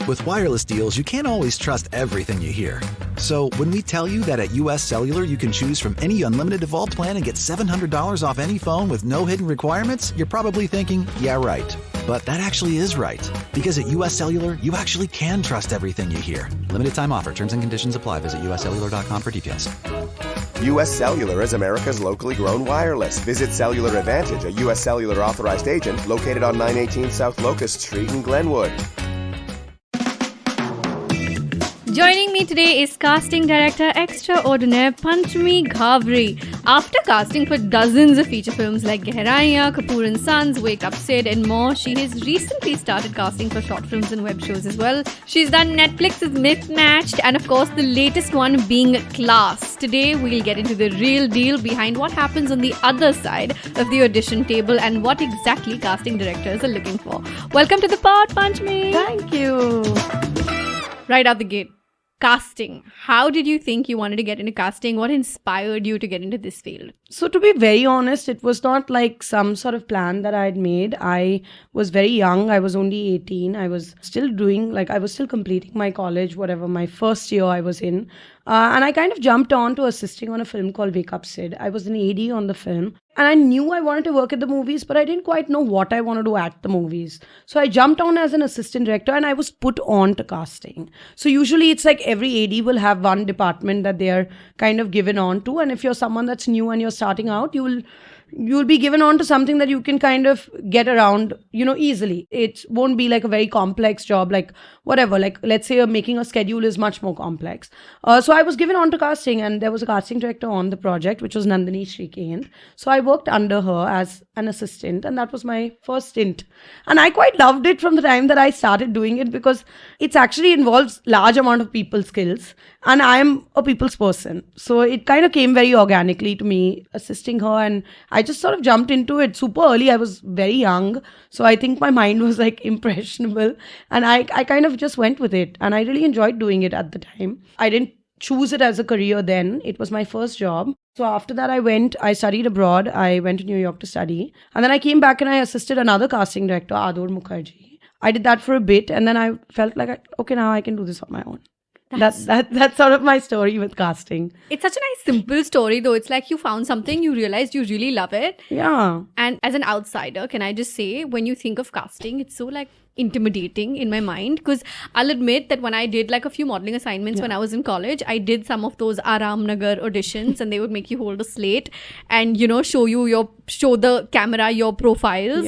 With wireless deals, you can't always trust everything you hear. So when we tell you that at US Cellular you can choose from any unlimited default plan and get $700 off any phone with no hidden requirements, you're probably thinking, yeah, right. But that actually is right. Because at US Cellular, you actually can trust everything you hear. Limited time offer. Terms and conditions apply. Visit uscellular.com for details. US Cellular is America's locally grown wireless. Visit Cellular Advantage, a US Cellular authorized agent located on 918 South Locust Street in Glenwood. Joining me today is casting director extraordinaire Panchami Ghavri. After casting for dozens of feature films like Gehraiyan, Kapoor and Sons, Wake Up Sid and more, she has recently started casting for short films and web shows as well. She's done Netflix's Mismatched and of course the latest one being Class. Today we'll get into the real deal behind what happens on the other side of the audition table and what exactly casting directors are looking for. Welcome to the pod, Panchami. Thank you. Right out the gate. Casting. How did you think you wanted to get into casting? What inspired you to get into this field? So to be very honest, it was not like some sort of plan that I had made. I was very young. I was only 18. I was still completing my college, whatever, my first year I was in. And I kind of jumped on to assisting on a film called Wake Up Sid. I was an AD on the film. And I knew I wanted to work at the movies, but I didn't quite know what I wanted to do at the movies. So I jumped on as an assistant director and I was put on to casting. So usually it's like every AD will have one department that they are kind of given on to. And if you're someone that's new and you're starting out, you'll be given on to something that you can kind of get around, easily. It won't be like a very complex job, like whatever, like let's say making a schedule is much more complex. So I was given on to casting and there was a casting director on the project, which was Nandini Shrikant. So I worked under her as an assistant and that was my first stint. And I quite loved it from the time that I started doing it because it actually involves large amount of people skills and I'm a people's person. So it kind of came very organically to me assisting her and I just sort of jumped into it super early. I was very young. So I think my mind was like impressionable and I kind of just went with it and I really enjoyed doing it at the time. I didn't choose it as a career then. It was my first job. So after that I studied abroad. I went to New York to study and then I came back and I assisted another casting director, Ador Mukherjee. I did that for a bit and then I felt like, okay, now I can do this on my own. That's sort of my story with casting. It's such a nice simple story though. It's like you found something, you realized you really love it. Yeah. And as an outsider, can I just say, when you think of casting, it's so like intimidating in my mind because I'll admit that when I did like a few modeling assignments when I was in college, I did some of those Aram Nagar auditions and they would make you hold a slate and show the camera your profiles.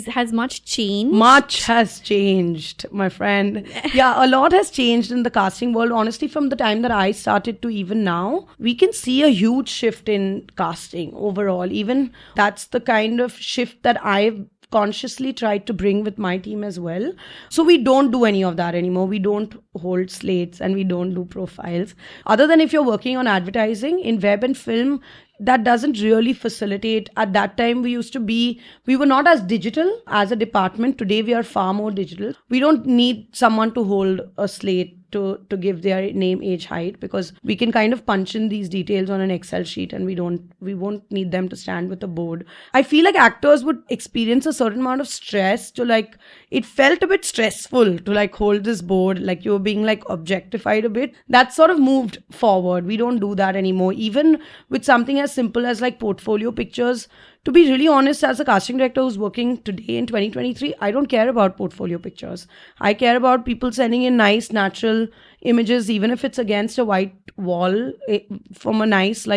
Has much changed? Much has changed, my friend. Yeah, a lot has changed in the casting world. Honestly, from the time that I started to even now, we can see a huge shift in casting overall. Even that's the kind of shift that I've consciously tried to bring with my team as well. So we don't do any of that anymore. We don't hold slates and we don't do profiles. Other than if you're working on advertising, in web and film, that doesn't really facilitate. At that time, we were not as digital as a department. Today, we are far more digital. We don't need someone to hold a slate to give their name, age, height, because we can kind of punch in these details on an Excel sheet and we won't need them to stand with a board. I feel like actors would experience a certain amount of stress it felt a bit stressful to hold this board, like you were being objectified a bit. That sort of moved forward. We don't do that anymore. Even with something as simple as portfolio pictures, to be really honest, as a casting director who's working today in 2023, I don't care about portfolio pixels. I care about people sending in nice, natural images, even if it's against a white wall from a nice,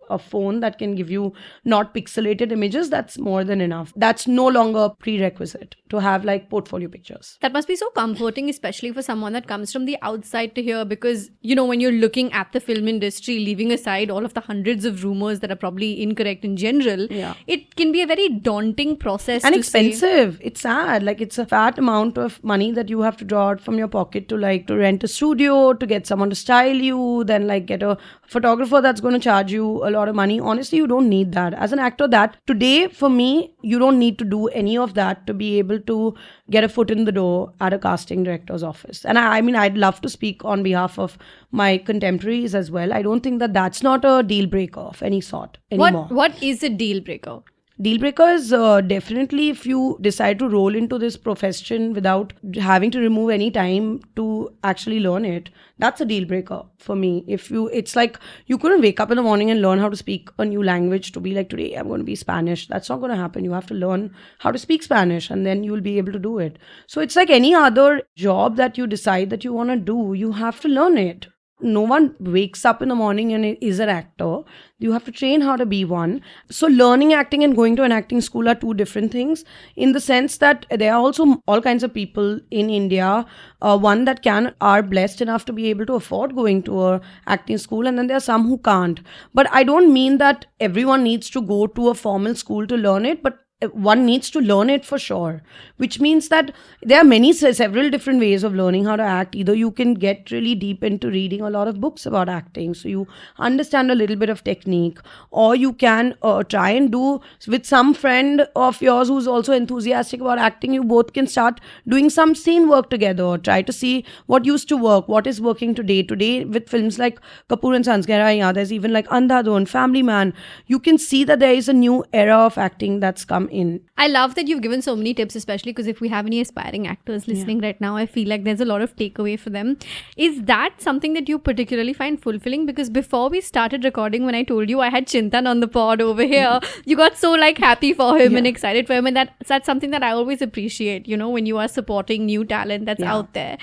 a phone that can give you not pixelated images. That's more than enough. That's no longer a prerequisite to have portfolio pictures. That must be so comforting, especially for someone that comes from the outside to hear, because, when you're looking at the film industry, leaving aside all of the hundreds of rumors that are probably incorrect in general, it can be a very daunting process. And expensive. It's sad. It's a fat amount of money that you have to draw out from your pocket to rent a studio, to get someone to style you, then get a photographer that's going to charge you a lot of money. Honestly, you don't need that. As an actor, that today, for me, you don't need to do any of that to be able to get a foot in the door at a casting director's office. And I mean, I'd love to speak on behalf of my contemporaries as well. I don't think that that's not a deal breaker of any sort anymore. What is a deal breaker? Deal breaker is definitely if you decide to roll into this profession without having to remove any time to actually learn it. That's a deal breaker for me. It's like you couldn't wake up in the morning and learn how to speak a new language to be like, today I'm going to be Spanish. That's not going to happen. You have to learn how to speak Spanish and then you'll be able to do it. So it's like any other job that you decide that you want to do, you have to learn it. No one wakes up in the morning and is an actor. You have to train how to be one. So learning acting and going to an acting school are two different things, in the sense that there are also all kinds of people in India, one that are blessed enough to be able to afford going to a acting school, and then there are some who can't. But I don't mean that everyone needs to go to a formal school to learn it, but one needs to learn it for sure, which means that there are several different ways of learning how to act. Either you can get really deep into reading a lot of books about acting, so you understand a little bit of technique, or you can try and do with some friend of yours who's also enthusiastic about acting. You both can start doing some scene work together, or try to see what used to work, what is working today with films like Kapoor and Sons, Gehraiyaan, there's even like Andhadhun, Family Man. You can see that there is a new era of acting that's come in. I love that you've given so many tips, especially because if we have any aspiring actors listening right now, I feel like there's a lot of takeaway for them. Is that something that you particularly find fulfilling? Because before we started recording, when I told you I had Chintan on the pod over here, you got so like happy for him and excited for him, and that's something that I always appreciate, when you are supporting new talent that's out there.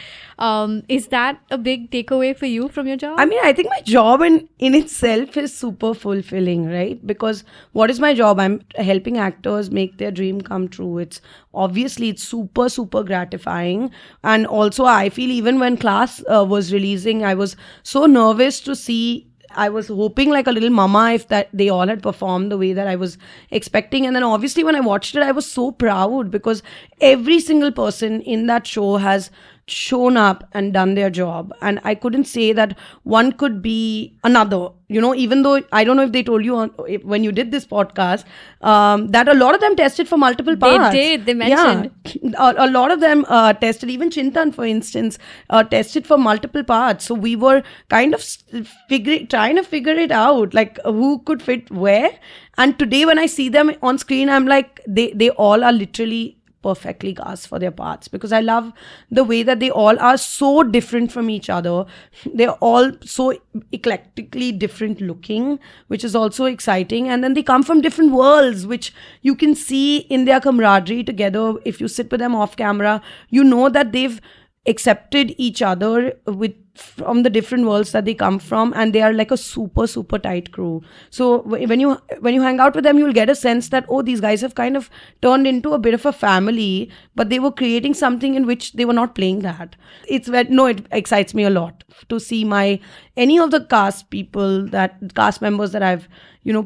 Is that a big takeaway for you from your job? I mean, I think my job in itself is super fulfilling, right? Because what is my job? I'm helping actors make their dream come true. It's super, super gratifying. And also, I feel even when Class was releasing, I was so nervous to see. I was hoping like a little mama if that they all had performed the way that I was expecting. And then obviously when I watched it, I was so proud because every single person in that show has shown up and done their job. And I couldn't say that one could be another, even though I don't know if they told you when you did this podcast, that a lot of them tested for multiple parts. They mentioned. Yeah, a lot of them tested, even Chintan, for instance, tested for multiple parts. So we were kind of trying to figure it out, like who could fit where. And today when I see them on screen, I'm like, they all are literally perfectly cast for their parts, because I love the way that they all are so different from each other. They're all so eclectically different looking, which is also exciting. And then they come from different worlds, which you can see in their camaraderie together. If you sit with them off camera, you know that they've accepted each other from the different worlds that they come from, and they are like a super, super tight crew. So when you hang out with them, you'll get a sense that, oh, these guys have kind of turned into a bit of a family, but they were creating something in which they were not playing that. It excites me a lot to see any of the cast members that I've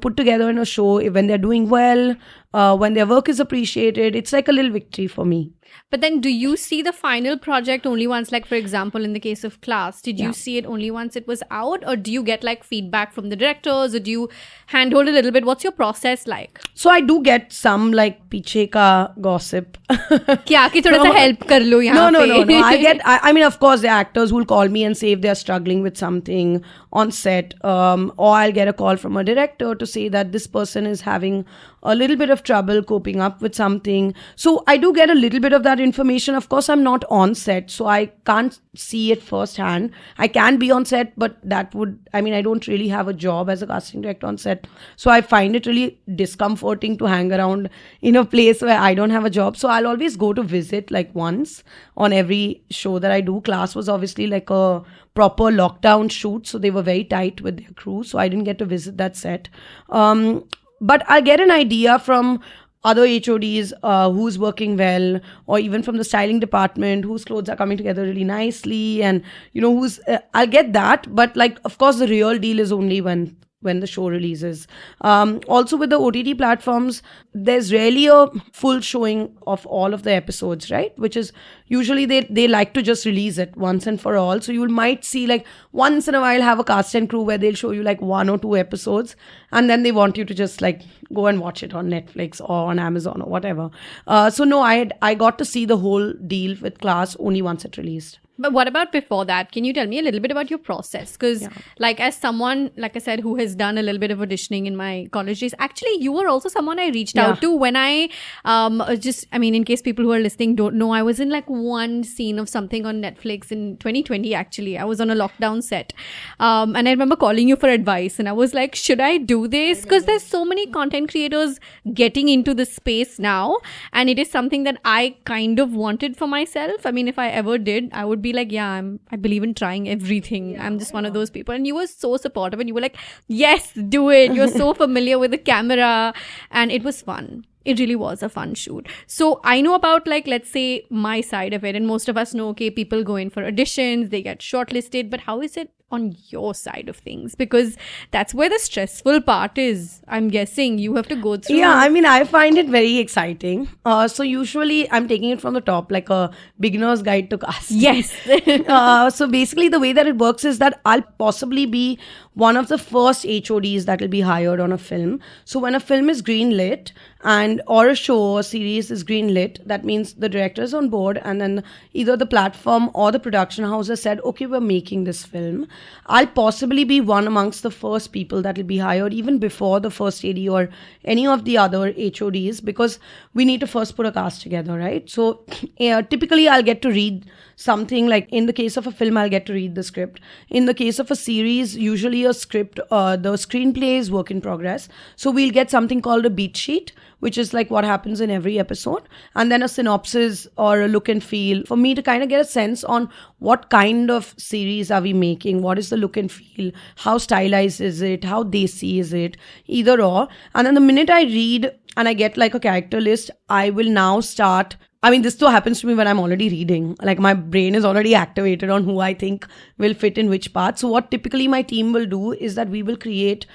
put together in a show, when they're doing well, when their work is appreciated. It's like a little victory for me. But then do you see the final project only once, like for example, in the case of Class, did you see it only once it was out, or do you get like feedback from the directors, or do you handhold a little bit? What's your process like? So I do get some like piche ka gossip. Kya ki thoda sa help kar lo yahan No. pe. I mean, of course, there are actors who will call me and say if they're struggling with something on set, or I'll get a call from a director to say that this person is having a little bit of trouble coping up with something. So I do get a little bit of that information. Of course, I'm not on set, so I can't see it firsthand. I can be on set, but I don't really have a job as a casting director on set. So I find it really discomforting to hang around in a place where I don't have a job. So I'll always go to visit like once on every show that I do. Class was obviously like a proper lockdown shoot, so they were very tight with their crew, so I didn't get to visit that set. But I get an idea from other HODs who's working well, or even from the styling department whose clothes are coming together really nicely, and I'll get that. But like, of course, the real deal is only when the show releases. Also with the OTT platforms, there's really a full showing of all of the episodes, right? Which is usually they like to just release it once and for all. So you might see like once in a while have a cast and crew where they'll show you like 1 or 2 episodes, and then they want you to just like go and watch it on Netflix or on Amazon or whatever. So no, I got to see the whole deal with Class only once it released. But what about before that? Can you tell me a little bit about your process? Because like as someone, like I said, who has done a little bit of auditioning in my college days, actually you were also someone I reached out to when I in case people who are listening don't know, I was in like one scene of something on Netflix in 2020 actually. I was on a lockdown set. And I remember calling you for advice and I was like, should I do this? Because there's so many content creators getting into this space now. And it is something that I kind of wanted for myself. I mean, if I ever did, I would be like, I believe in trying everything. I'm just one of those people. And you were so supportive and you were like, yes, do it. You're so familiar with the camera. And it was fun. It really was a fun shoot. So I know about like, let's say my side of it. And most of us know, okay, people go in for auditions, they get shortlisted. But how is it on your side of things? Because that's where the stressful part is. I'm guessing you have to go through. Yeah, I mean, I find it very exciting. So usually I'm taking it from the top, like a beginner's guide to casting. Yes. So basically the way that it works is that I'll possibly be one of the first HODs that will be hired on a film. So when a film is greenlit or a show or series is greenlit, that means the director is on board and then either the platform or the production house has said, okay, we're making this film. I'll possibly be one amongst the first people that will be hired even before the first AD or any of the other HODs, because we need to first put a cast together, right? So typically I'll get to read something. Like in the case of a film, I'll get to read the script. In the case of a series, usually a script, the screenplay is work in progress. So we'll get something called a beat sheet, which is like what happens in every episode, and then a synopsis or a look and feel for me to kind of get a sense on what kind of series are we making, what is the look and feel, how stylized is it, how desi is it, either or. And then the minute I read and I get like a character list, I will now start. I mean, this still happens to me when I'm already reading. Like my brain is already activated on who I think will fit in which part. So what typically my team will do is that we will create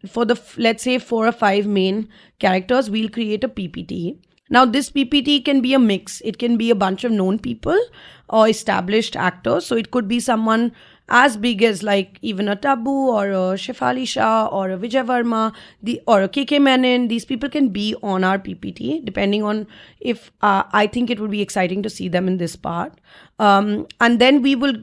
for the, let's say 4 or 5 main characters, we'll create a PPT. Now this PPT can be a mix. It can be a bunch of known people or established actors. So it could be someone as big as like even a Tabu or a Shefali Shah or a Vijay Varma or a KK Menon. These people can be on our PPT depending on if I think it would be exciting to see them in this part. And then we will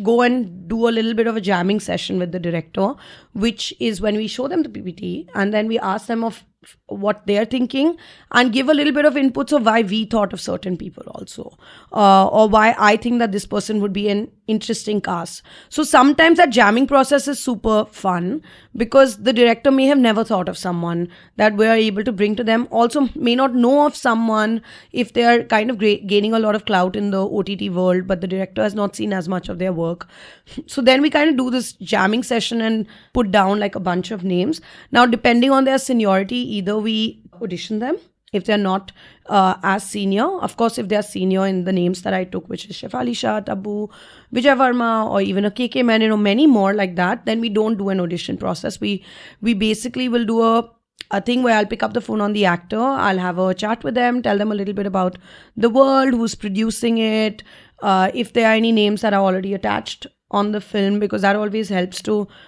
go and do a little bit of a jamming session with the director, which is when we show them the PPT and then we ask them of what they're thinking and give a little bit of inputs of why we thought of certain people also, or why I think that this person would be an interesting cast. So sometimes that jamming process is super fun because the director may have never thought of someone that we are able to bring to them, also may not know of someone if they are kind of gaining a lot of clout in the OTT world, but the director has not seen as much of their work. So then we kind of do this jamming session and put down like a bunch of names. Now depending on their seniority, either we audition them if they're not as senior. Of course, if they're senior in the names that I took, which is Shefali Shah, Tabu, Vijay Varma, or even a KK Menon, or many more like that, then we don't do an audition process. We basically will do a thing where I'll pick up the phone on the actor, I'll have a chat with them, tell them a little bit about the world, who's producing it, if there are any names that are already attached on the film, because that always helps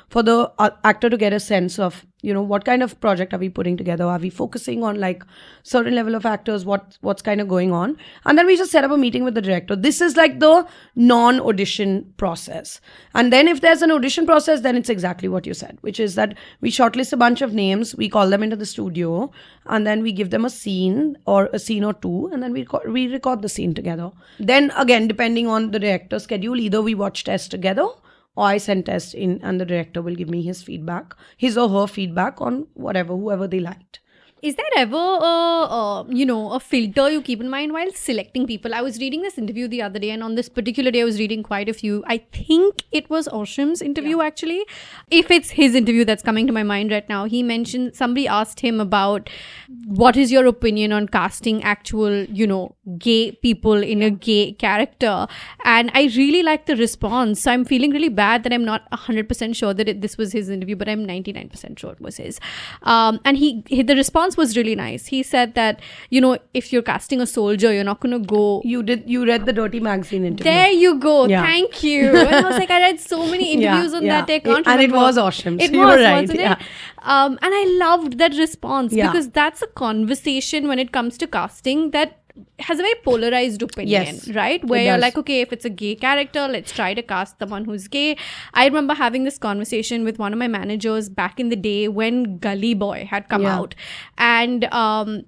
for the actor to get a sense of, you know, what kind of project are we putting together? Are we focusing on like certain level of actors? What's kind of going on? And then we just set up a meeting with the director. This is like the non-audition process. And then if there's an audition process, then it's exactly what you said, which is that we shortlist a bunch of names, we call them into the studio, and then we give them a scene or two, and then we record the scene together. Then again, depending on the director's schedule, either we watch tests together, or I send tests in and the director will give me his or her feedback on whoever they liked. Is there ever a filter you keep in mind while selecting people? I was reading this interview the other day, and on this particular day I was reading quite a few. I think it was Osham's interview actually. If it's his interview that's coming to my mind right now, he mentioned, somebody asked him about what is your opinion on casting actual, gay people in a gay character. And I really liked the response. So I'm feeling really bad that I'm not 100% sure that this was his interview, but I'm 99% sure it was his. And the response was really nice. He said that, if you're casting a soldier, you're not going to go. You read the Dirty Magazine interview. There you go. Yeah. Thank you. And I was like, I read so many interviews on that. I can't remember. And it was awesome. It was, right. Wasn't it? And I loved that response because that's a conversation when it comes to casting that has a very polarized opinion, Yes, right? Where it you're does. like, okay, if it's a gay character, let's try to cast someone who's gay. I remember having this conversation with one of my managers back in the day when Gully Boy had come out. And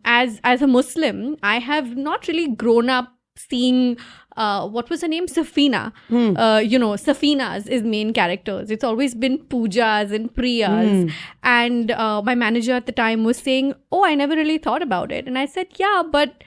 as a Muslim, I have not really grown up seeing what was her name? Safina. Safinas is main characters. It's always been Poojas and Priyas. And my manager at the time was saying, oh, I never really thought about it. And I said, yeah, but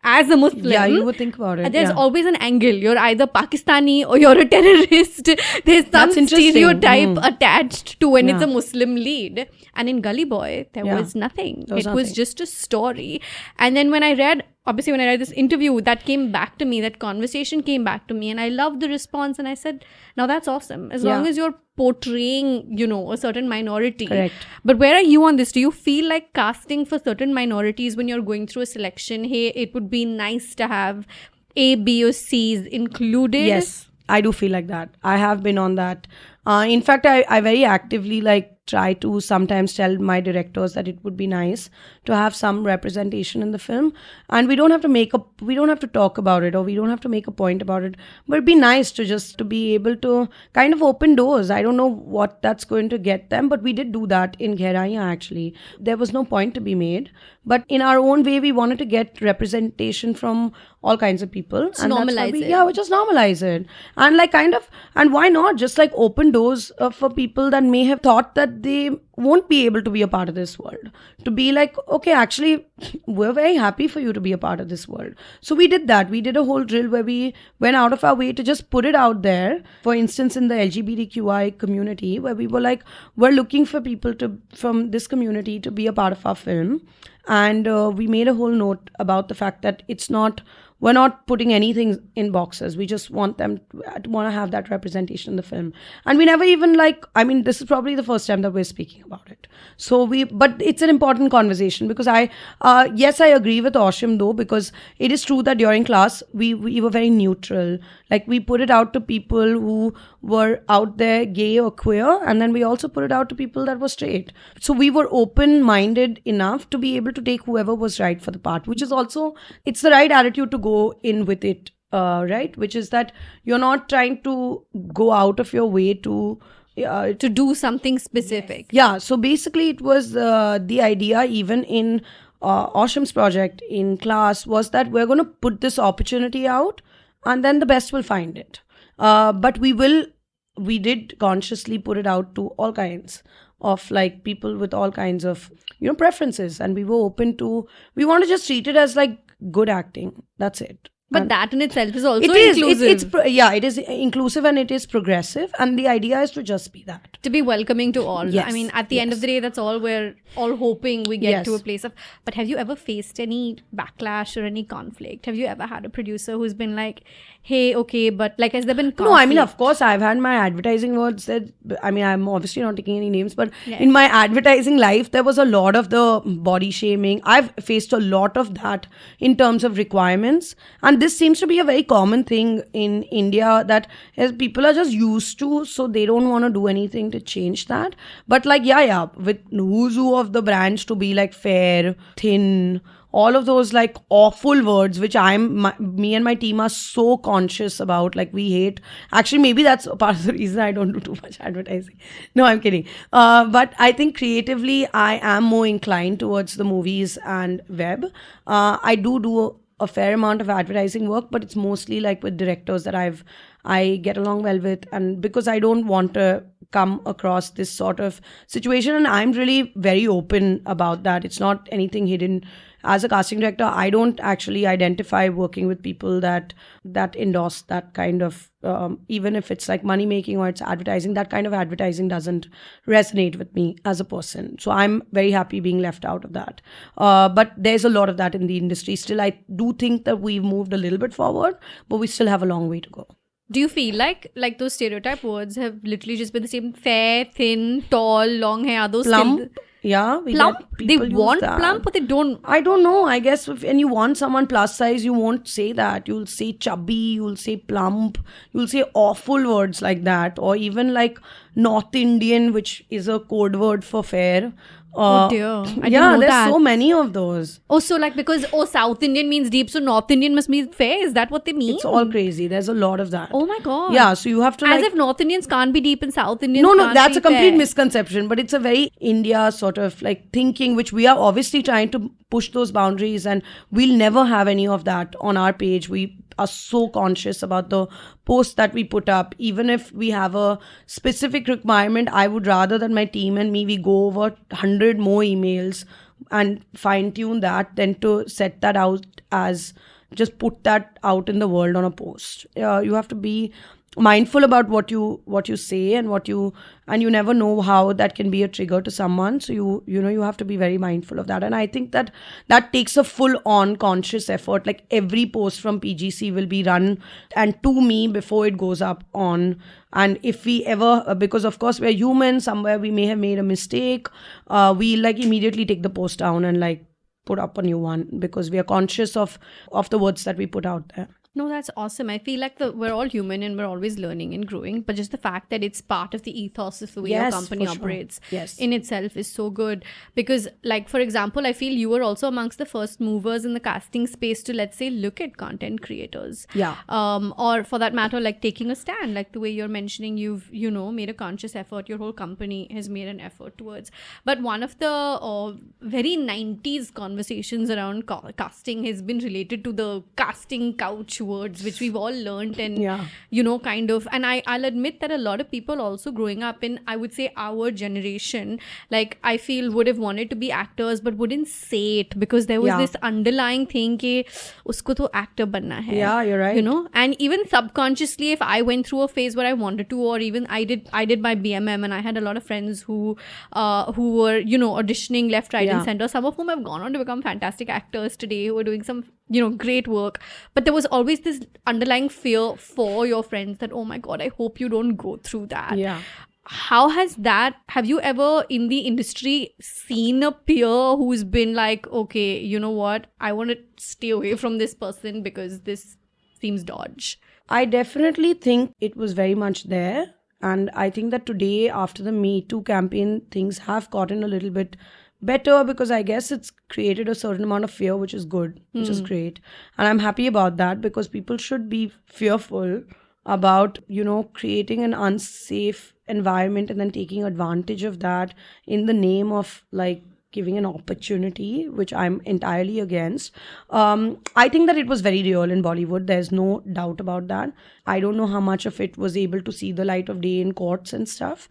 as a Muslim, Yeah, you would think about it. there's yeah. always an angle. You're either Pakistani or you're a terrorist. There's some That's interesting. stereotype attached to when it's Yeah. a Muslim lead. And in Gully Boy, there was nothing. There was It was nothing. just a story. And then when I read this interview, that came back to me, that conversation came back to me, and I loved the response. And I said, now that's awesome. As long as you're portraying, a certain minority. Correct. But where are you on this? Do you feel like casting for certain minorities when you're going through a selection, hey, it would be nice to have A, B, or C's included? Yes, I do feel like that. I have been on that. In fact, I very actively try to sometimes tell my directors that it would be nice to have some representation in the film, and we don't have to talk about it, or we don't have to make a point about it, but it'd be nice to be able to kind of open doors. I don't know what that's going to get them, but we did do that in Gheraiya. Actually, there was no point to be made, but in our own way we wanted to get representation from all kinds of people, and that's why normalize it. we just normalize it, and and why not just open doors for people that may have thought that they won't be able to be a part of this world, to be like, okay, actually we're very happy for you to be a part of this world. So we did that. We did a whole drill where we went out of our way to just put it out there. For instance, in the LGBTQI community, where we were like, we're looking for people from this community to be a part of our film, and we made a whole note about the fact that we're not putting anything in boxes. We just want them to have that representation in the film. And we never even this is probably the first time that we're speaking about it. But it's an important conversation, because I agree with Oshim though, because it is true that during class, we were very neutral. We put it out to people who were out there, gay or queer, and then we also put it out to people that were straight. So we were open-minded enough to be able to take whoever was right for the part, which is also, it's the right attitude to go in with it, right? Which is that you're not trying to go out of your way to do something specific. Yeah, so basically it was the idea, even in Oshim's project in class, was that we're going to put this opportunity out, and then the best will find it. But we did consciously put it out to all kinds of people with all kinds of preferences, and we want to just treat it as good acting. That's it. But that in itself is also inclusive. inclusive. It is inclusive, and it is progressive, and the idea is to just be that. To be welcoming to all. Yes, I mean, at the end of the day, that's all we're all hoping we get Yes. to a place of. But have you ever faced any backlash or any conflict? Have you ever had a producer who's been like, hey, okay, but has there been conflict? No, I mean, of course, I've had my advertising words said. I mean, I'm obviously not taking any names, but in my advertising life, there was a lot of the body shaming. I've faced a lot of that in terms of requirements. And this seems to be a very common thing in India, that people are just used to, so they don't want to do anything to change that. But with who's who of the brands to be fair, thin, all of those awful words, which me and my team are so conscious about, we hate. Actually, maybe that's part of the reason I don't do too much advertising. No, I'm kidding. But I think creatively, I am more inclined towards the movies and web. I do a fair amount of advertising work, but it's mostly with directors that I get along well with, and because I don't want to come across this sort of situation, and I'm really very open about that. It's not anything hidden. As a casting director, I don't actually identify working with people that endorse that kind of, even if it's money making or it's advertising, that kind of advertising doesn't resonate with me as a person. So I'm very happy being left out of that. But there's a lot of that in the industry. Still, I do think that we've moved a little bit forward, but we still have a long way to go. Do you feel like those stereotype words have literally just been the same? Fair, thin, tall, long hair, are those Plump? still... Yeah, Plump? They want plump, or they don't? I don't know. I guess when you want someone plus size, you won't say that. You'll say chubby, you'll say plump, you'll say awful words like that. Or even North Indian, which is a code word for fair. Oh dear, I didn't Yeah, know there's that. so many of those. Oh, so like because South Indian means deep, so North Indian must be fair. Is that what they mean? It's all crazy. There's a lot of that. Oh my god. Yeah, so you have to As like... if North Indians can't be deep and South Indians No, can't that's be a complete fair. misconception, but it's a very India sort of like thinking, which we are obviously trying to push those boundaries, and we'll never have any of that on our page. We are so conscious about the posts that we put up. Even if we have a specific requirement, I would rather that my team and me, we go over 100 more emails and fine tune that than to set that out as just put that out in the world on a post. You have to be mindful about what you say and you never know how that can be a trigger to someone, so you have to be very mindful of that. And I think that takes a full on conscious effort. Like every post from PGC will be run and to me before it goes up on. And if we ever, because of course we're human, somewhere we may have made a mistake, we like immediately take the post down and like put up a new one, because we are conscious of the words that we put out there. No, that's awesome. I feel like we're all human and we're always learning and growing. But just the fact that it's part of the ethos of the way your Yes, company for sure. operates Yes. in itself is so good. Because, like, for example, I feel you were also amongst the first movers in the casting space to, let's say, look at content creators. Yeah. Or for that matter, like taking a stand, like the way you're mentioning, you've, made a conscious effort. Your whole company has made an effort towards. But one of the very 90s conversations around casting has been related to the casting couch words, which we've all learned and kind of, and I'll admit that a lot of people also growing up in, I would say, our generation, like I feel would have wanted to be actors but wouldn't say it because there was this underlying thing ke usko to actor banna hai. Yeah, you're right. And even subconsciously, if I went through a phase where I wanted to, or even I did my BMM, and I had a lot of friends who were auditioning left, right and center, some of whom have gone on to become fantastic actors today, who are doing some great work. But there was always this underlying fear for your friends that, oh my god, I hope you don't go through that. Yeah. How has that, have you ever in the industry seen a peer who's been like, okay, you know what, I want to stay away from this person because this seems dodge? I definitely think it was very much there. And I think that today, after the Me Too campaign, things have gotten a little bit better, because I guess it's created a certain amount of fear, which is good, which is great. And I'm happy about that, because people should be fearful about, creating an unsafe environment and then taking advantage of that in the name of like giving an opportunity, which I'm entirely against. I think that it was very real in Bollywood. There's no doubt about that. I don't know how much of it was able to see the light of day in courts and stuff,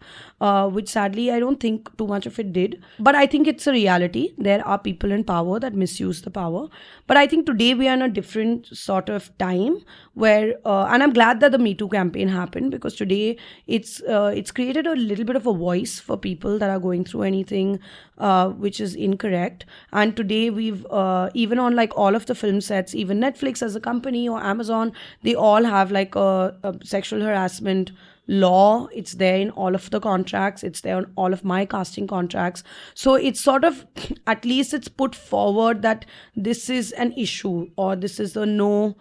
which sadly I don't think too much of it did. But I think it's a reality. There are people in power that misuse the power. But I think today we are in a different sort of time where, and I'm glad that the Me Too campaign happened, because today it's created a little bit of a voice for people that are going through anything which is incorrect. And today we've even on like all of the film sets, even Netflix as a company or Amazon, they all have like a sexual harassment law. It's there in all of the contracts. It's there on all of my casting contracts. So it's sort of, at least it's put forward that this is an issue, or this is a no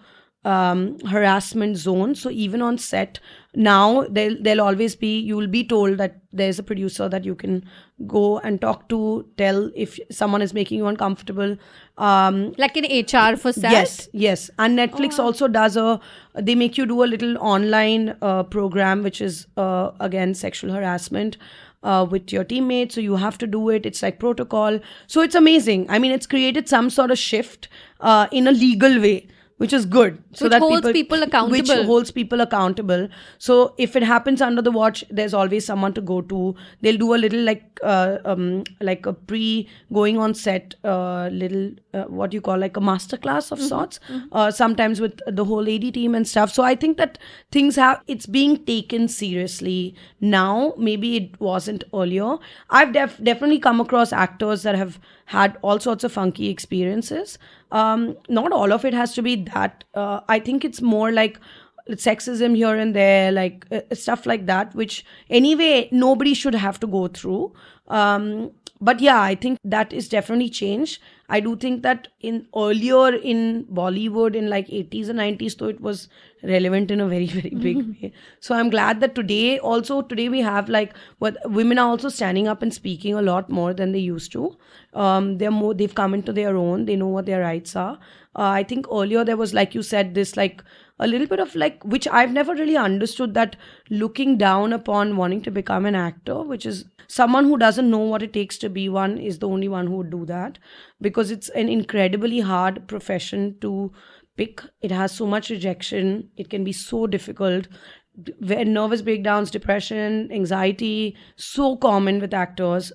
harassment zone. So even on set now, there'll always be, you will be told that there's a producer that you can go and talk to, tell if someone is making you uncomfortable. Like in HR for set? Yes. And Netflix also does they make you do a little online program, which is again sexual harassment with your teammates. So you have to do it. It's like protocol. So it's amazing. I mean, it's created some sort of shift in a legal way, which is good. So which that holds people accountable. Which holds people accountable. So if it happens under the watch, there's always someone to go to. They'll do a little like a going on set, little what you call like a masterclass of sorts. Sometimes with the whole AD team and stuff. So I think that it's being taken seriously now. Maybe it wasn't earlier. I've definitely come across actors that have had all sorts of funky experiences. Not all of it has to be that. I think it's more like sexism here and there, like stuff like that, which anyway nobody should have to go through. But yeah, I think that is definitely changed. I do think that earlier in Bollywood in like 80s and 90s, though it was relevant in a very, very big way. So I'm glad that today we have like women are also standing up and speaking a lot more than they used to. They've come into their own. They know what their rights are. I think earlier there was, like you said, this like a little bit of like, which I've never really understood, that looking down upon wanting to become an actor, which is someone who doesn't know what it takes to be one is the only one who would do that, because it's an incredibly hard profession to pick. It has so much rejection. It can be so difficult. Nervous breakdowns, depression, anxiety, so common with actors,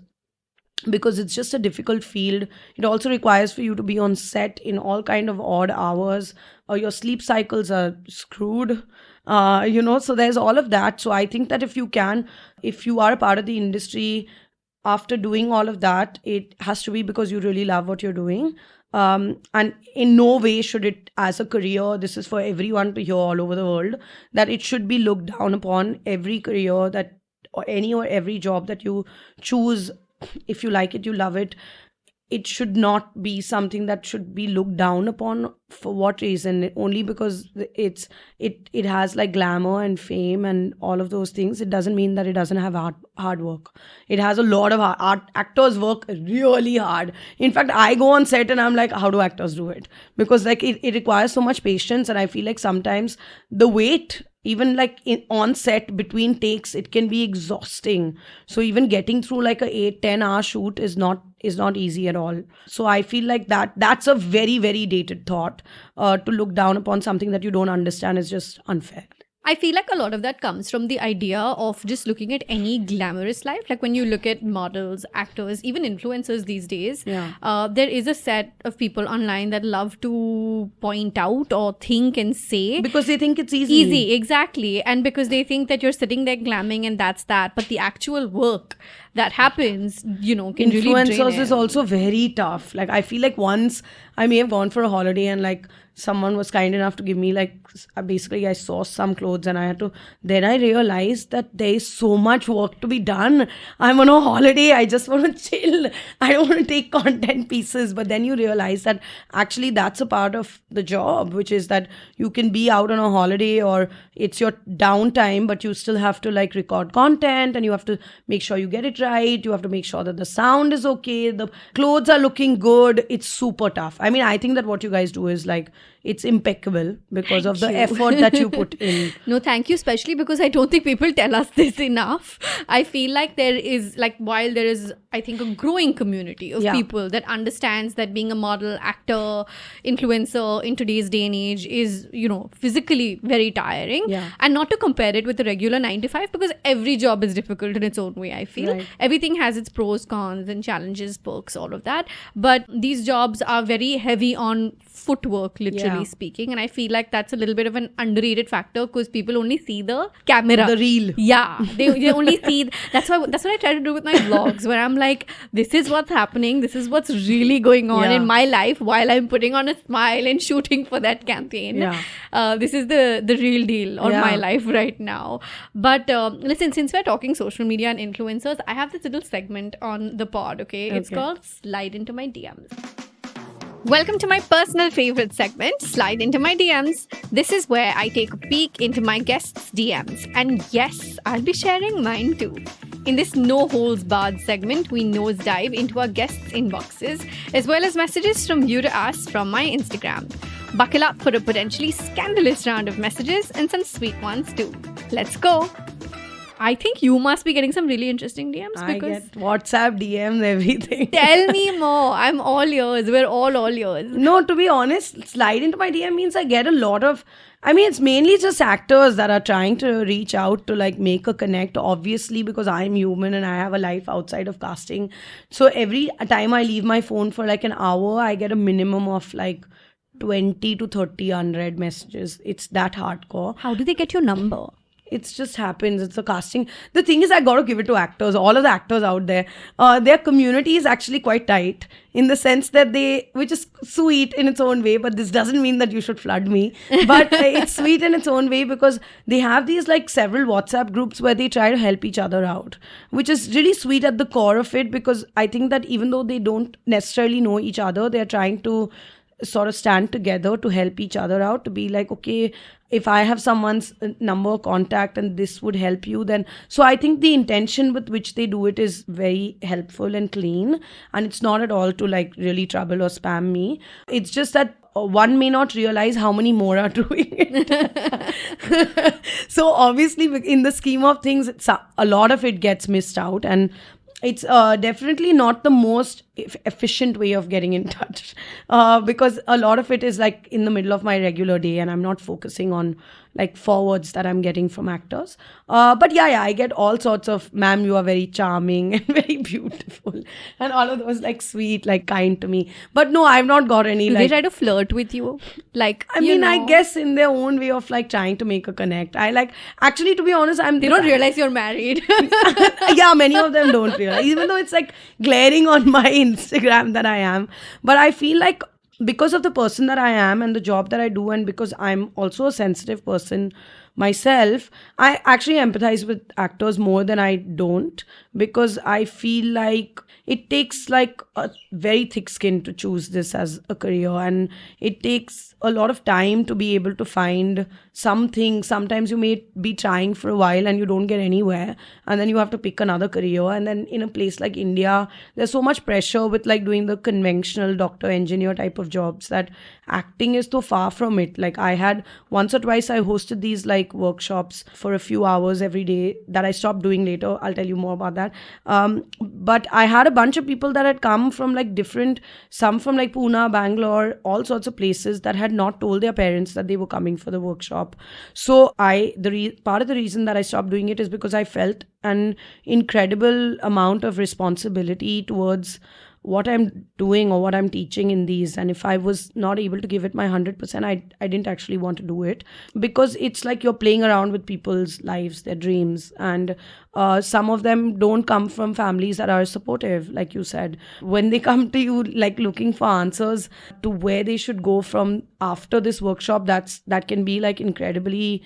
because it's just a difficult field. It also requires for you to be on set in all kind of odd hours, or your sleep cycles are screwed, so there's all of that. So I think that if you are a part of the industry after doing all of that, it has to be because you really love what you're doing. And in no way should it, as a career, this is for everyone to hear all over the world, that it should be looked down upon. Every career that, or any or every job that you choose, if you like it, you love it, it should not be something that should be looked down upon. For what reason? Only because it has like glamour and fame and all of those things. It doesn't mean that it doesn't have hard work. It has a lot of hard. Actors work really hard. In fact, I go on set and I'm like, how do actors do it? Because like it requires so much patience, and I feel like sometimes the wait, even like on set between takes, it can be exhausting. So even getting through like a 8-10 hour shoot is not easy at all. So I feel like that's a very, very dated thought. To look down upon something that you don't understand is just unfair. I feel like a lot of that comes from the idea of just looking at any glamorous life. Like when you look at models, actors, even influencers these days, there is a set of people online that love to point out or think and say. Because they think it's easy. Easy, exactly. And because they think that you're sitting there glamming and that's that. But the actual work that happens, can really drain Influencers it. is also very tough. Like I feel like once I may have gone for a holiday and like someone was kind enough to give me like, basically I saw some clothes and then I realized that there is so much work to be done. I'm on a holiday, I just want to chill, I don't want to take content pieces. But then you realize that actually that's a part of the job, which is that you can be out on a holiday or it's your downtime, but you still have to like record content and you have to make sure you get it right. You have to make sure that the sound is okay, the clothes are looking good. It's super tough. I mean, I think that what you guys do is like, it's impeccable because of the effort that you put in. No, thank you, especially because I don't think people tell us this enough. I feel like there is, like, while there is, I think, a growing community of people that understands that being a model, actor, influencer in today's day and age is, physically very tiring. Yeah. And not to compare it with the regular 9 to 5, because every job is difficult in its own way, I feel. Right. Everything has its pros, cons, and challenges, perks, all of that. But these jobs are very heavy on footwork, literally speaking. And I feel like that's a little bit of an underrated factor because people only see the camera. The reel. Yeah. They only see... That's what I try to do with my vlogs, where I'm like, this is what's happening. This is what's really going on in my life while I'm putting on a smile and shooting for that campaign. Yeah. This is the real deal on my life right now. But listen, since we're talking social media and influencers, I have this little segment on the pod, okay? It's called Slide Into My DMs. Welcome to my personal favorite segment, Slide Into My DMs. This is where I take a peek into my guests' DMs. And yes, I'll be sharing mine too. In this no-holds-barred segment, we nosedive into our guests' inboxes, as well as messages from you to us from my Instagram. Buckle up for a potentially scandalous round of messages and some sweet ones too. Let's go! I think you must be getting some really interesting DMs. I get WhatsApp DMs, everything. Tell me more. I'm all yours. We're all yours. No, to be honest, slide into my DM means I get a lot of... I mean, it's mainly just actors that are trying to reach out to like make a connect, obviously, because I'm human and I have a life outside of casting. So every time I leave my phone for like an hour, I get a minimum of like 20 to 30 unread messages. It's that hardcore. How do they get your number? It just happens. It's a casting. The thing is, I got to give it to actors. All of the actors out there, their community is actually quite tight in the sense that which is sweet in its own way, but this doesn't mean that you should flood me. But it's sweet in its own way because they have these like several WhatsApp groups where they try to help each other out, which is really sweet at the core of it, because I think that even though they don't necessarily know each other, they're trying to sort of stand together to help each other out, to be like, okay, if I have someone's number, contact, and this would help you, then. So I think the intention with which they do it is very helpful and clean, and it's not at all to like really trouble or spam me. It's just that one may not realize how many more are doing it. So obviously, in the scheme of things, a lot of it gets missed out, and it's definitely not the most efficient way of getting in touch, because a lot of it is like in the middle of my regular day and I'm not focusing on like forwards that I'm getting from actors. But yeah, I get all sorts of, ma'am, you are very charming and very beautiful, and all of those like sweet, like kind to me. But no, I've not got any. Do like, they try to flirt with you? Like, I mean, I guess in their own way of like trying to make a connect. I like, actually, to be honest, they don't realize you're married. Yeah, many of them don't realize, even though it's like glaring on my Instagram that I am. But I feel like because of the person that I am and the job that I do, and because I'm also a sensitive person myself, I actually empathize with actors more than I don't, because I feel like it takes like a very thick skin to choose this as a career, and it takes a lot of time to be able to find something. Sometimes you may be trying for a while and you don't get anywhere, and then you have to pick another career. And then in a place like India, there's so much pressure with like doing the conventional doctor, engineer type of jobs, that acting is so far from it. Like I had once or twice, I hosted these like workshops for a few hours every day that I stopped doing later. I'll tell you more about that. But I had a bunch of people that had come from like different, some from like Pune, Bangalore, all sorts of places, that had not told their parents that they were coming for the workshop. So part of the reason that I stopped doing it is because I felt an incredible amount of responsibility towards what I'm doing or what I'm teaching in these. And if I was not able to give it my 100%, I didn't actually want to do it, because it's like you're playing around with people's lives, their dreams. And some of them don't come from families that are supportive, like you said. When they come to you like looking for answers to where they should go from after this workshop, that can be like incredibly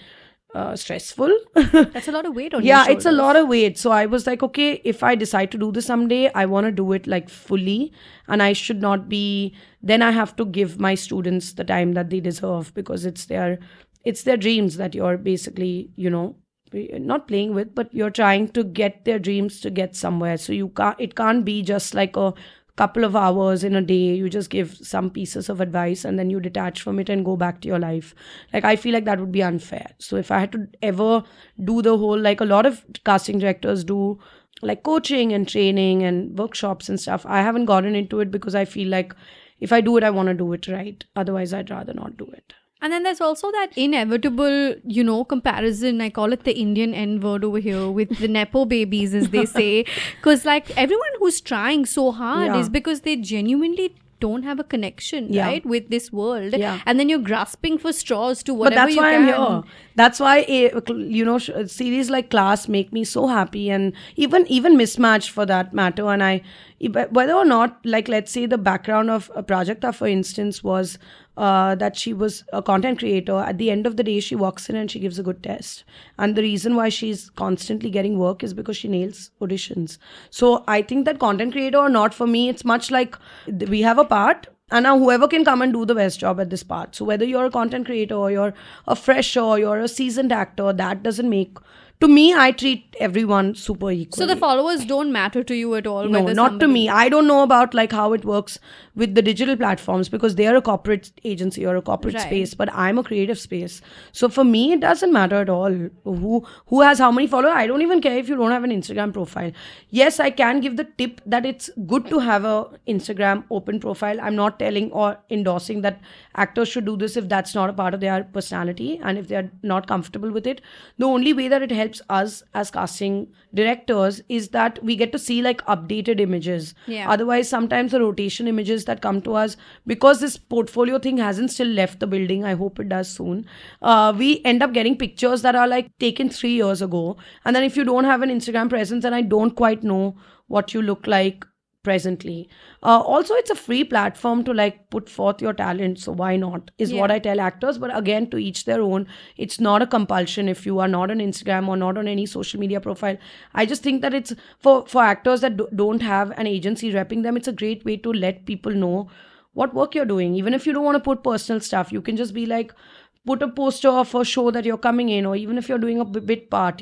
stressful. That's a lot of weight on your Yeah, shoulders. it's a lot of weight. So I was like, okay, if I decide to do this someday, I want to do it like fully, and I should not be, then I have to give my students the time that they deserve, because it's their dreams that you're basically, not playing with, but you're trying to get their dreams to get somewhere. So it can't be just like a couple of hours in a day. You just give some pieces of advice and then you detach from it and go back to your life. Like I feel like that would be unfair. So if I had to ever do the whole, like a lot of casting directors do, like coaching and training and workshops and stuff, I haven't gotten into it because I feel like if I do it, I want to do it right. Otherwise, I'd rather not do it. And then there's also that inevitable, comparison. I call it the Indian N-word over here, with the Nepo babies, as they say. Because like everyone who's trying so hard is because they genuinely don't have a connection, right, with this world. Yeah. And then you're grasping for straws to whatever you can. But that's why I'm here. That's why, series like Class make me so happy, and even Mismatched for that matter. And whether or not, like, let's say the background of Prajakta, for instance, was that she was a content creator. At the end of the day, she walks in and she gives a good test. And the reason why she's constantly getting work is because she nails auditions. So I think that content creator or not, for me, it's much like we have a part, and now whoever can come and do the best job at this part. So whether you're a content creator or you're a fresher or you're a seasoned actor, that doesn't make... To me, I treat everyone super equally. So the followers don't matter to you at all? No, not to me. I don't know about like how it works with the digital platforms, because they're a corporate agency or a corporate space, but I'm a creative space. So for me, it doesn't matter at all who has how many followers. I don't even care if you don't have an Instagram profile. Yes, I can give the tip that it's good to have a Instagram open profile. I'm not telling or endorsing that actors should do this if that's not a part of their personality and if they're not comfortable with it. The only way that it helps helps us as casting directors is that we get to see like updated images. Yeah. Otherwise, sometimes the rotation images that come to us, because this portfolio thing hasn't still left the building, I hope it does soon, we end up getting pictures that are like taken 3 years ago. And then if you don't have an Instagram presence, then I don't quite know what you look like presently. Also, it's a free platform to like put forth your talent, so why not is what I tell actors. But again, to each their own. It's not a compulsion if you are not on Instagram or not on any social media profile. I just think that it's for actors that don't have an agency repping them, it's a great way to let people know what work you're doing. Even if you don't want to put personal stuff, you can just be like, put a poster of a show that you're coming in, or even if you're doing a bit part,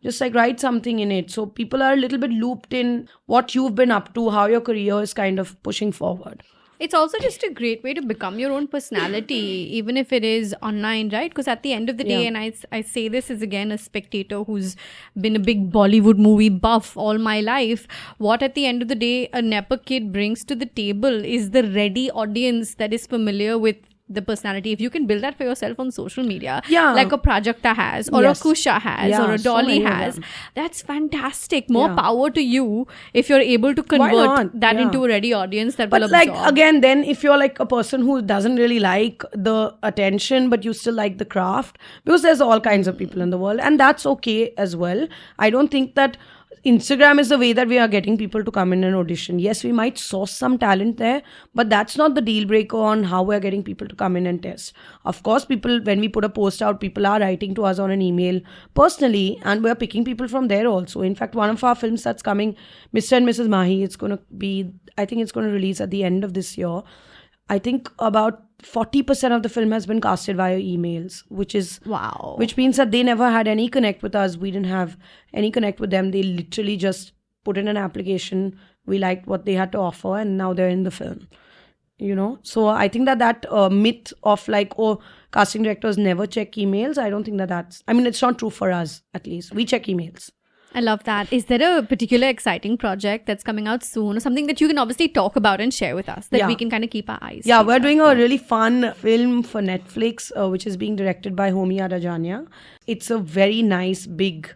just like write something in it. So people are a little bit looped in what you've been up to, how your career is kind of pushing forward. It's also just a great way to become your own personality, even if it is online, right? Because at the end of the day, and I say this as again a spectator who's been a big Bollywood movie buff all my life, what at the end of the day a Nepa kid brings to the table is the ready audience that is familiar with the personality. If you can build that for yourself on social media, like a Prajakta has, or a Kusha has, or a Dolly has, that's fantastic. More power to you if you're able to convert that into a ready audience that will absorb. But like, again, then if you're like a person who doesn't really like the attention, but you still like the craft, because there's all kinds of people in the world, and that's okay as well. I don't think that Instagram is the way that we are getting people to come in and audition. Yes, we might source some talent there, but that's not the deal breaker on how we're getting people to come in and test. Of course, people, when we put a post out, people are writing to us on an email personally, and we're picking people from there also. In fact, one of our films that's coming, Mr. and Mrs. Mahi, it's going to be, I think it's going to release at the end of this year. I think about 40% of the film has been casted via emails, which is wow. Which means that they never had any connect with us. We didn't have any connect with them. They literally just put in an application. We liked what they had to offer, and now they're in the film. So I think that myth of like, oh, casting directors never check emails, I don't think that's, I mean, it's not true for us, at least. We check emails. I love that. Is there a particular exciting project that's coming out soon, or something that you can obviously talk about and share with us that we can kind of keep our eyes? Yeah, we're doing a really fun film for Netflix, which is being directed by Homi Adajania. It's a very nice, big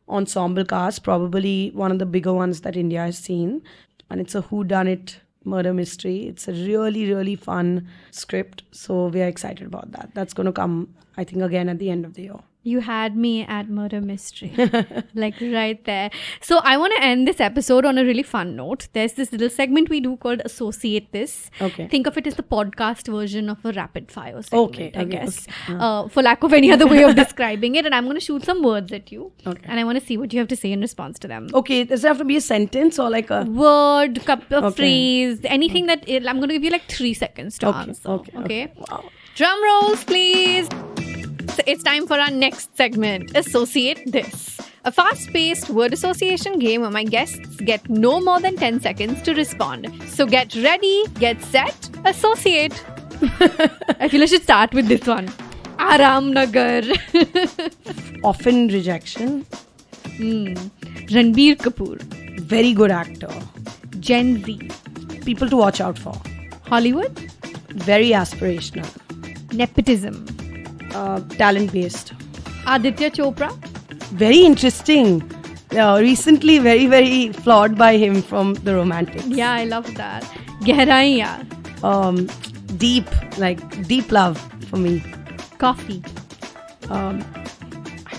ensemble cast, probably one of the bigger ones that India has seen. And it's a whodunit murder mystery. It's a really, really fun script. So we are excited about that. That's going to come, I think, again at the end of the year. You had me at murder mystery, like right there. So I want to end this episode on a really fun note. There's this little segment we do called Associate This. Okay. Think of it as the podcast version of a rapid fire segment, I guess. Okay. For lack of any other way of describing it. And I'm going to shoot some words at you. Okay. And I want to see what you have to say in response to them. Okay. Does it have to be a sentence or like a word, phrase, anything that I'm going to give you like 3 seconds to answer. Okay. Wow. Drum rolls, please. So it's time for our next segment, Associate This. A fast-paced word association game where my guests get no more than 10 seconds to respond. So get ready, get set, associate. I feel I should start with this one. Aram Nagar. Often rejection. Ranbir Kapoor. Very good actor. Gen Z. People to watch out for. Hollywood. Very aspirational. Nepotism. Talent-based. Aditya Chopra. Very interesting. Recently, very, very flawed by him from The Romantics. Yeah, I love that. Gehraiyan. Deep love for me. Coffee. I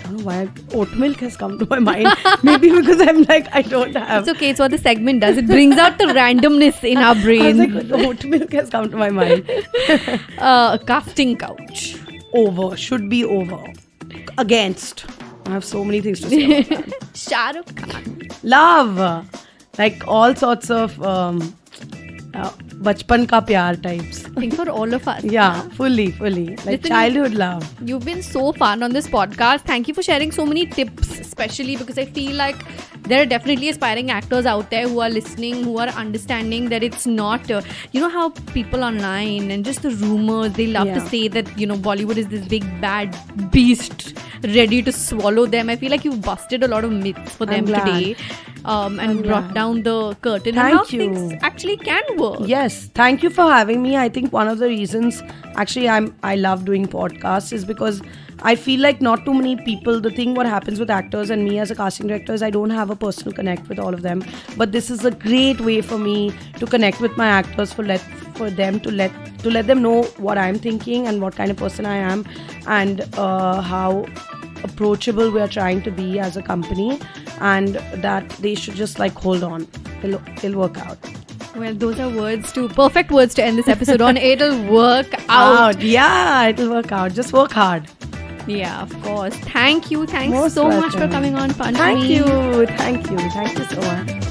don't know why oat milk has come to my mind. Maybe because I'm like, I don't have. It's okay. It's what the segment does. It brings out the randomness in our brain. I was like, oat milk has come to my mind. Casting couch. Over. Should be over. Against. I have so many things to say about that. Shah Rukh Khan. Love. Like all sorts of bachpan ka pyar types. I think for all of us. Yeah, fully. Like Listen, childhood love. You've been so fun on this podcast. Thank you for sharing so many tips, especially because I feel like there are definitely aspiring actors out there who are listening, who are understanding that it's not, you know how people online and just the rumors, they love to say that, Bollywood is this big bad beast ready to swallow them. I feel like you've busted a lot of myths for them glad. today, and brought down the curtain on Thank how you. things actually can work. Yes, thank you for having me. I think one of the reasons actually I love doing podcasts is because I feel like not too many people, the thing what happens with actors and me as a casting director is I don't have a personal connect with all of them. But this is a great way for me to connect with my actors, for them to let them know what I'm thinking and what kind of person I am, and how approachable we are trying to be as a company, and that they should just like hold on. It'll work out. Well, those are perfect words to end this episode on. It'll work out. Yeah, it'll work out. Just work hard. Yeah, of course. Thanks Most so much for welcome. coming on, Panchami. Thank you so much.